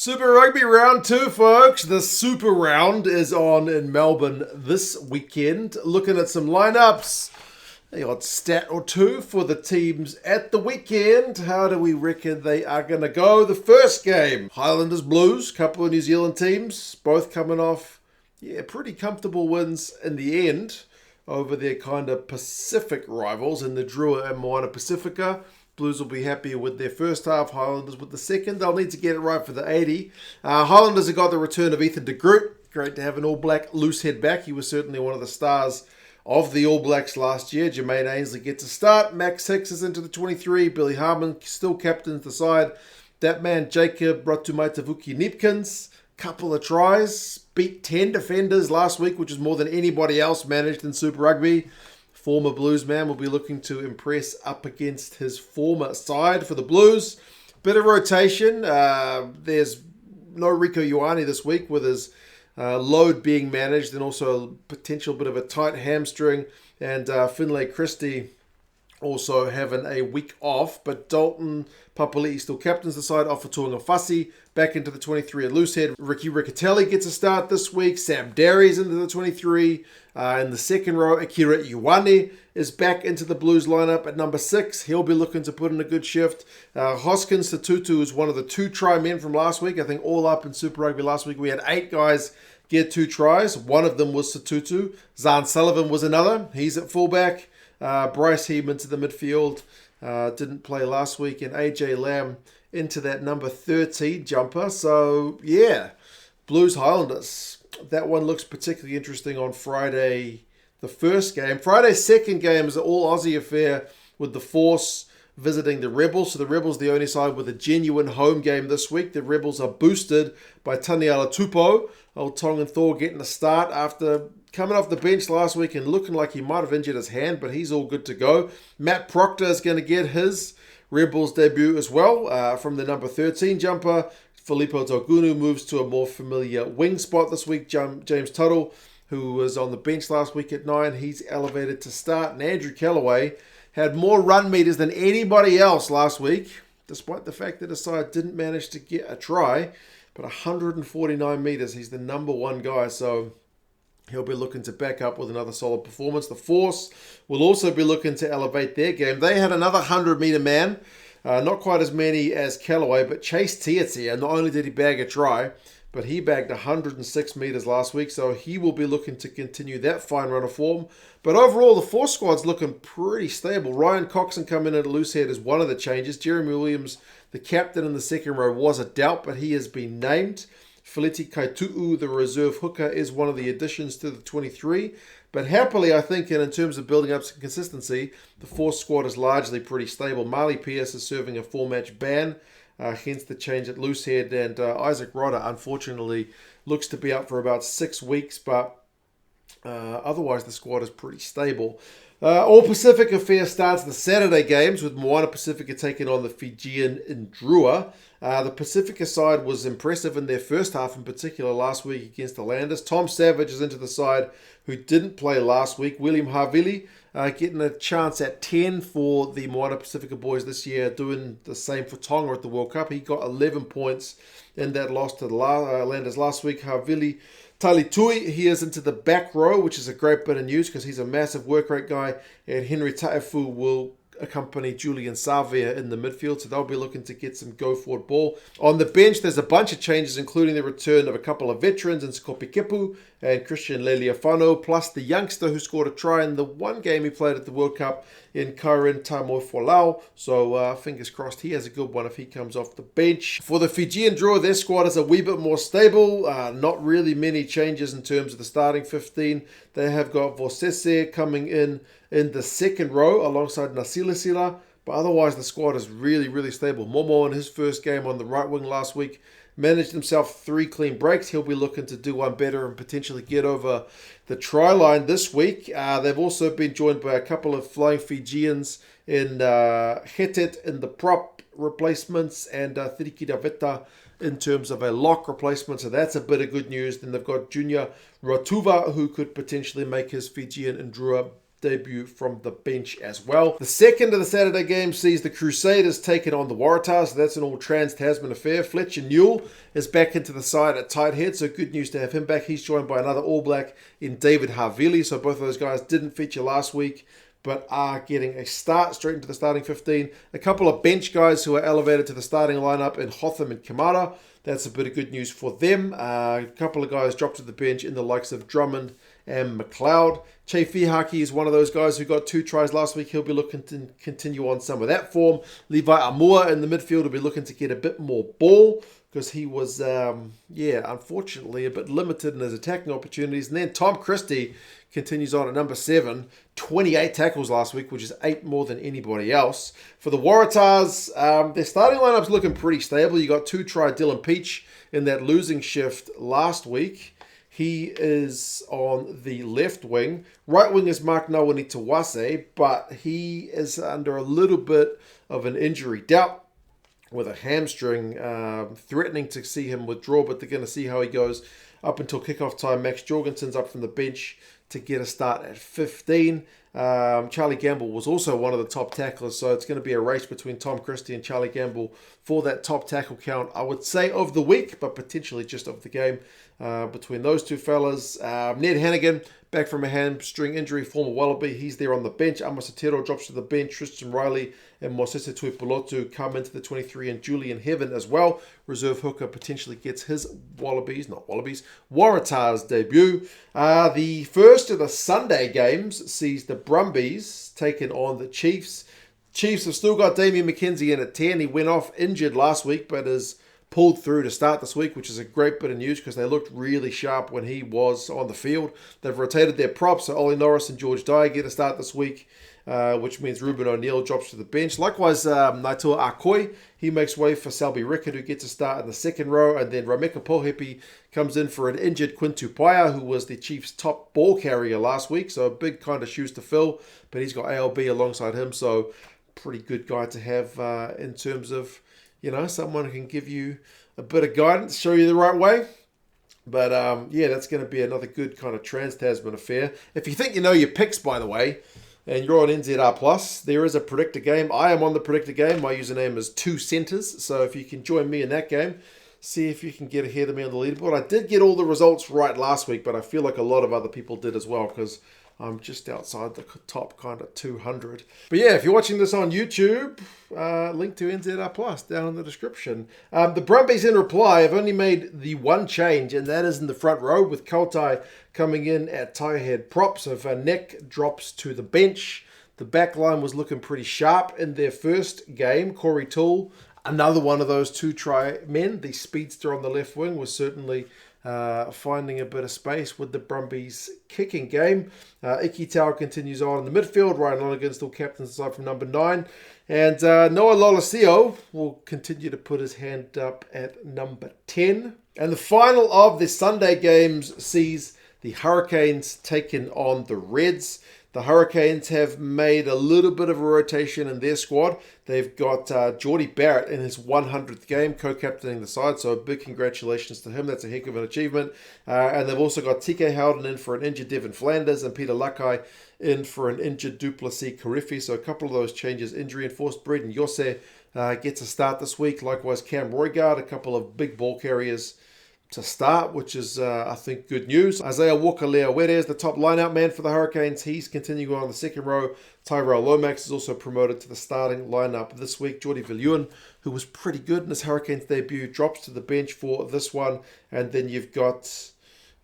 Super Rugby Round 2, folks. The Super Round is on in Melbourne this weekend. Looking at some lineups. A odd stat or two for the teams at the weekend. How do we reckon they are going to go? The first game, Highlanders Blues, couple of New Zealand teams, both coming off, pretty comfortable wins in the end over their kind of Pacific rivals in the Drua and Moana Pacifica. Blues will be happy with their first half, Highlanders with the second. They'll need to get it right for the 80. Highlanders have got the return of Ethan de Groot. Great to have an All Black loose head back. He was certainly one of the stars of the All Blacks last year. Jermaine Ainsley gets a start. Max Hicks is into the 23. Billy Harmon still captains the side. That man, Jacob Ratumaitavuki-Nipkins, couple of tries. Beat 10 defenders last week, which is more than anybody else managed in Super Rugby. Former Blues man will be looking to impress up against his former side for the Blues. Bit of rotation. There's no Rico Ioane this week with his load being managed and also a potential bit of a tight hamstring. And Finlay Christie also having a week off. But Dalton Papali'i still captains the side. Ofatuanga Fasi back into the 23 at loosehead. Ricky Riccatelli gets a start this week. Sam Derry's into the 23. In the second row, Akira Ioane is back into the Blues lineup at number 6. He'll be looking to put in a good shift. Hoskins Tutu is one of the 2 try men from last week. I think all up in Super Rugby last week we had 8 guys get 2 tries. One of them was Tutu. Zahn Sullivan was another. He's at fullback. Bryce Heem into the midfield. Didn't play last week. And AJ Lamb into that number 13 jumper. So, Blues Highlanders. That one looks particularly interesting on Friday, the first game. Friday's second game is an all-Aussie affair with the Force visiting the Rebels. So the Rebels the only side with a genuine home game this week. The Rebels are boosted by Taniela Tupou. Old Tongan Thor getting a start after coming off the bench last week and looking like he might have injured his hand, but he's all good to go. Matt Proctor is going to get his Rebels debut as well from the number 13 jumper. Filippo Togunu moves to a more familiar wing spot this week. James Tuttle, who was on the bench last week at 9, he's elevated to start. And Andrew Kellaway had more run meters than anybody else last week, despite the fact that his side didn't manage to get a try. But 149 meters, he's the number 1 guy, so he'll be looking to back up with another solid performance. The Force will also be looking to elevate their game. They had another 100-meter man. Not quite as many as Callaway, but Chase Tiatia, not only did he bag a try, but he bagged 106 meters last week, so he will be looking to continue that fine run of form. But overall, the Force squad's looking pretty stable. Ryan Coxon coming in at loosehead is one of the changes. Jeremy Williams, the captain in the second row, was a doubt, but he has been named. Feleti Kaitu'u, the reserve hooker, is one of the additions to the 23. But happily, I think, in terms of building up some consistency, the Force squad is largely pretty stable. Marley Pierce is serving a 4-match ban, hence the change at loosehead. And Isaac Rodder, unfortunately, looks to be out for about 6 weeks. But otherwise, the squad is pretty stable. All Pacific affair starts the Saturday games with Moana Pacifica taking on the Fijian Ndrua. The Pacifica side was impressive in their first half, in particular last week against the Landers. Tom Savage is into the side who didn't play last week. William Havili getting a chance at 10 for the Moana Pacifica boys this year, doing the same for Tonga at the World Cup. He got 11 points in that loss to the Landers last week. Havili Talitui, he is into the back row, which is a great bit of news because he's a massive work rate guy. And Henry Taefu will accompany Julian Savia in the midfield, so they'll be looking to get some go-forward ball. On the bench, there's a bunch of changes, including the return of a couple of veterans in Skopi Kipu and Christian Leliafano, plus the youngster who scored a try in the one game he played at the World Cup in Karen Tamofolau. So fingers crossed he has a good one if he comes off the bench. For the Fijian Drua, their squad is a wee bit more stable. Not really many changes in terms of the starting 15. They have got Vosese coming in the second row alongside Nasilasila. But otherwise, the squad is really, really stable. Momo in his first game on the right wing last week managed himself 3 clean breaks. He'll be looking to do one better and potentially get over the try line this week. They've also been joined by a couple of flying Fijians in Hetet in the prop replacements and Thiriki Daveta in terms of a lock replacement. So that's a bit of good news. Then they've got Junior Rotuva, who could potentially make his Fijian Ndrua debut from the bench as well. The second of the Saturday game sees the Crusaders taking on the Waratahs. So that's an all trans-Tasman affair. Fletcher Newell is back into the side at tight head, so good news to have him back. He's joined by another All Black in David Havili. So both of those guys didn't feature last week, but are getting a start straight into the starting 15. A couple of bench guys who are elevated to the starting lineup in Hotham and Kamara. That's a bit of good news for them. A couple of guys dropped to the bench in the likes of Drummond and McLeod. Che Fihaki is one of those guys who got 2 tries last week. He'll be looking to continue on some of that form. Levi Amua in the midfield will be looking to get a bit more ball because he was, unfortunately a bit limited in his attacking opportunities. And then Tom Christie continues on at number 7. 28 tackles last week, which is 8 more than anybody else. For the Waratahs, their starting lineup's looking pretty stable. You got 2-try Dylan Peach in that losing shift last week. He is on the left wing. Right wing is Mark Nawani Tawase, but he is under a little bit of an injury doubt with a hamstring, threatening to see him withdraw, but they're going to see how he goes up until kickoff time. Max Jorgensen's up from the bench to get a start at 15. Charlie Gamble was also one of the top tacklers, so it's going to be a race between Tom Christie and Charlie Gamble for that top tackle count, I would say, of the week, but potentially just of the game between those two fellas. Ned Hannigan, back from a hamstring injury, former Wallaby, he's there on the bench. Amos Atero drops to the bench. Tristan Riley and Mosese Tuipulotu come into the 23, and Julian Heaven as well. Reserve hooker potentially gets his Waratahs debut. The first of the Sunday games sees the Brumbies taking on the Chiefs. Chiefs have still got Damian McKenzie in at 10. He went off injured last week, but is pulled through to start this week, which is a great bit of news because they looked really sharp when he was on the field. They've rotated their props, so Ollie Norris and George Dyer get a start this week, which means Ruben O'Neill drops to the bench. Likewise, Naitua Akoi, he makes way for Selby Rickard, who gets a start in the second row, and then Rameka Pohepi comes in for an injured Quinn Tupaia, who was the Chiefs' top ball carrier last week, so a big kind of shoes to fill, but he's got ALB alongside him, so pretty good guy to have in terms of, someone who can give you a bit of guidance, show you the right way. But that's going to be another good kind of trans-Tasman affair. If you think you know your picks, by the way, and you're on NZR+, there is a predictor game. I am on the predictor game. My username is 2centers. So if you can join me in that game, see if you can get ahead of me on the leaderboard. I did get all the results right last week, but I feel like a lot of other people did as well because I'm just outside the top kind of 200. But yeah, if you're watching this on YouTube, link to NZR+ down in the description. The Brumbies in reply have only made the one change, and that is in the front row with Kautai coming in at tie head prop. So if Nick drops to the bench, the back line was looking pretty sharp in their first game. Corey Toole, another one of those 2-try men, the speedster on the left wing, was certainly finding a bit of space with the Brumbies kicking game. Iki Tau continues on in the midfield. Ryan Lonergan still captains aside from number 9. And Noah Lolosio will continue to put his hand up at number 10. And the final of the Sunday games sees the Hurricanes taking on the Reds. The Hurricanes have made a little bit of a rotation in their squad. They've got Geordie Barrett in his 100th game, co-captaining the side, so a big congratulations to him. That's a heck of an achievement. And they've also got TK Howden in for an injured Devin Flanders and Peter Lakai in for an injured Duplessis Karifi. So a couple of those changes, injury enforced. Braden Yose gets a start this week. Likewise, Cam Roygaard, a couple of big ball carriers to start, which is, I think, good news. Isaiah Walker-Leawere is the top line-out man for the Hurricanes. He's continuing on the second row. Tyrell Lomax is also promoted to the starting lineup this week. Jordi Viljoen, who was pretty good in his Hurricanes debut, drops to the bench for this one. And then you've got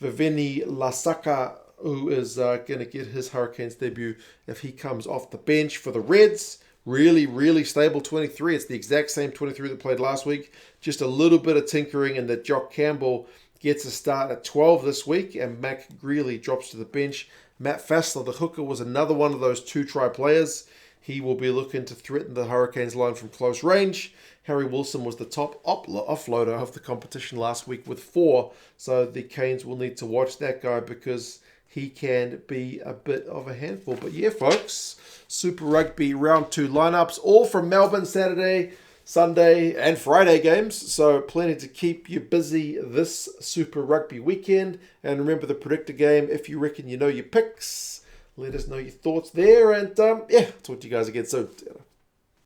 Viveni Lasaka, who is going to get his Hurricanes debut if he comes off the bench. For the Reds, really, really stable 23. It's the exact same 23 that played last week. Just a little bit of tinkering, and that Jock Campbell gets a start at 12 this week, and Mac Greeley drops to the bench. Matt Fassler, the hooker, was another one of those 2-try players. He will be looking to threaten the Hurricanes line from close range. Harry Wilson was the top offloader of the competition last week with 4. So the Canes will need to watch that guy because he can be a bit of a handful. But yeah, folks, Super Rugby Round 2 lineups, all from Melbourne Saturday, Sunday and Friday games. So plenty to keep you busy this Super Rugby weekend. And remember the predictor game, if you reckon you know your picks, Let us know your thoughts there. And yeah, talk to you guys again soon.